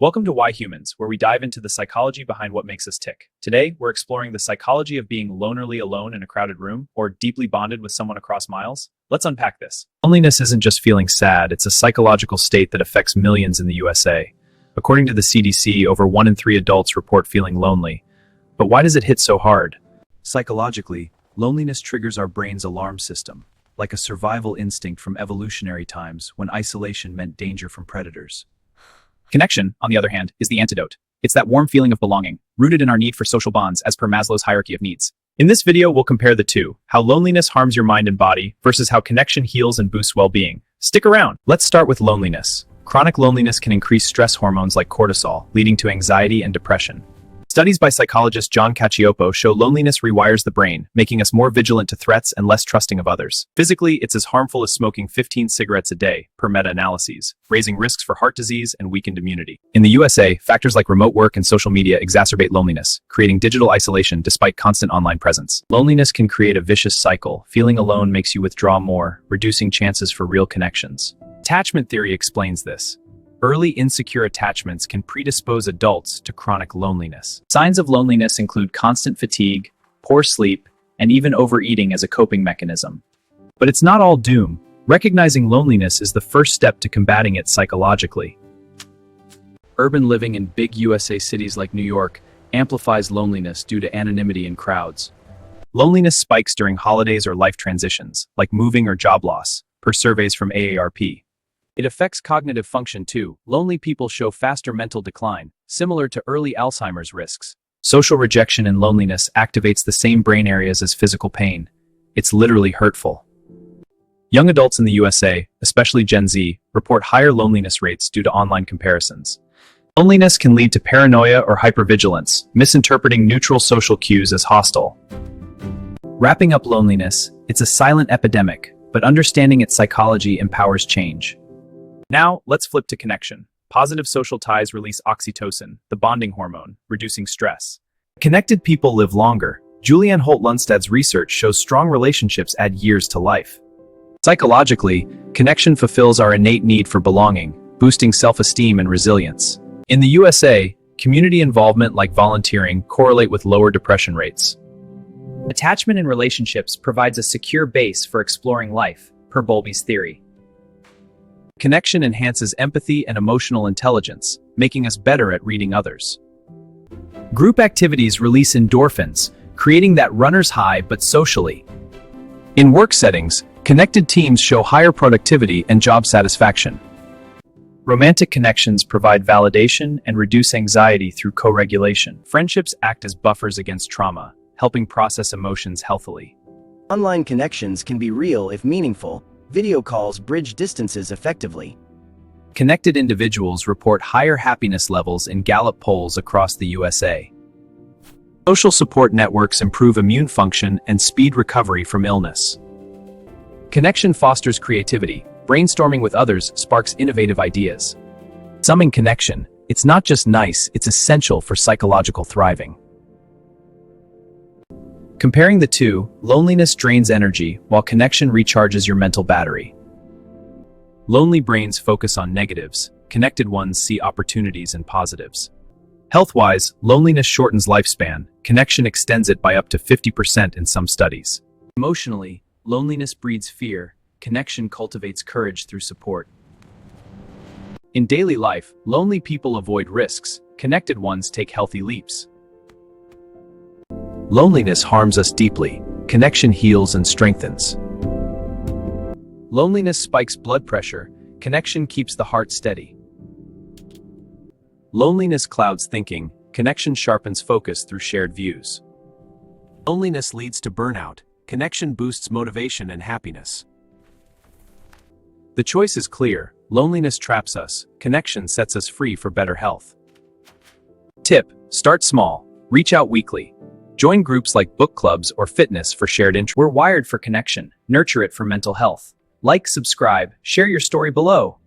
Welcome to Why Humans, where we dive into the psychology behind what makes us tick. Today, we're exploring the psychology of being lonerly alone in a crowded room or deeply bonded with someone across miles. Let's unpack this. Loneliness isn't just feeling sad, it's a psychological state that affects millions in the USA. According to the CDC, over 1 in 3 adults report feeling lonely. But why does it hit so hard? Psychologically, loneliness triggers our brain's alarm system, like a survival instinct from evolutionary times when isolation meant danger from predators. Connection, on the other hand, is the antidote. It's that warm feeling of belonging, rooted in our need for social bonds as per Maslow's hierarchy of needs. In this video, we'll compare the two, how loneliness harms your mind and body versus how connection heals and boosts well-being. Stick around. Let's start with loneliness. Chronic loneliness can increase stress hormones like cortisol, leading to anxiety and depression. Studies by psychologist John Cacioppo show loneliness rewires the brain, making us more vigilant to threats and less trusting of others. Physically, it's as harmful as smoking 15 cigarettes a day, per meta-analyses, raising risks for heart disease and weakened immunity. In the USA, factors like remote work and social media exacerbate loneliness, creating digital isolation despite constant online presence. Loneliness can create a vicious cycle. Feeling alone makes you withdraw more, reducing chances for real connections. Attachment theory explains this. Early insecure attachments can predispose adults to chronic loneliness. Signs of loneliness include constant fatigue, poor sleep, and even overeating as a coping mechanism. But it's not all doom. Recognizing loneliness is the first step to combating it psychologically. Urban living in big USA cities like New York amplifies loneliness due to anonymity in crowds. Loneliness spikes during holidays or life transitions, like moving or job loss, per surveys from AARP. It affects cognitive function too. Lonely people show faster mental decline, similar to early Alzheimer's risks. Social rejection and loneliness activates the same brain areas as physical pain. It's literally hurtful. Young adults in the USA, especially Gen Z, report higher loneliness rates due to online comparisons. Loneliness can lead to paranoia or hypervigilance, misinterpreting neutral social cues as hostile. Wrapping up loneliness, it's a silent epidemic, but understanding its psychology empowers change. Now, let's flip to connection. Positive social ties release oxytocin, the bonding hormone, reducing stress. Connected people live longer. Julianne Holt-Lundsted's research shows strong relationships add years to life. Psychologically, connection fulfills our innate need for belonging, boosting self-esteem and resilience. In the USA, community involvement like volunteering correlate with lower depression rates. Attachment in relationships provides a secure base for exploring life, per Bowlby's theory. Connection enhances empathy and emotional intelligence, making us better at reading others. Group activities release endorphins, creating that runner's high but socially. In work settings, connected teams show higher productivity and job satisfaction. Romantic connections provide validation and reduce anxiety through co-regulation. Friendships act as buffers against trauma, helping process emotions healthily. Online connections can be real if meaningful. Video calls bridge distances effectively. Connected individuals report higher happiness levels in Gallup polls across the USA. Social support networks improve immune function and speed recovery from illness. Connection fosters creativity. Brainstorming with others sparks innovative ideas. Summing connection, it's not just nice, it's essential for psychological thriving. Comparing the two, loneliness drains energy, while connection recharges your mental battery. Lonely brains focus on negatives, connected ones see opportunities and positives. Health-wise, loneliness shortens lifespan, connection extends it by up to 50% in some studies. Emotionally, loneliness breeds fear, connection cultivates courage through support. In daily life, lonely people avoid risks, connected ones take healthy leaps. Loneliness harms us deeply. Connection heals and strengthens. Loneliness spikes blood pressure. Connection keeps the heart steady. Loneliness clouds thinking. Connection sharpens focus through shared views. Loneliness leads to burnout. Connection boosts motivation and happiness. The choice is clear. Loneliness traps us. Connection sets us free for better health. Tip: start small. Reach out weekly. Join groups like book clubs or fitness for shared interests. We're wired for connection. Nurture it for mental health. Like, subscribe, share your story below.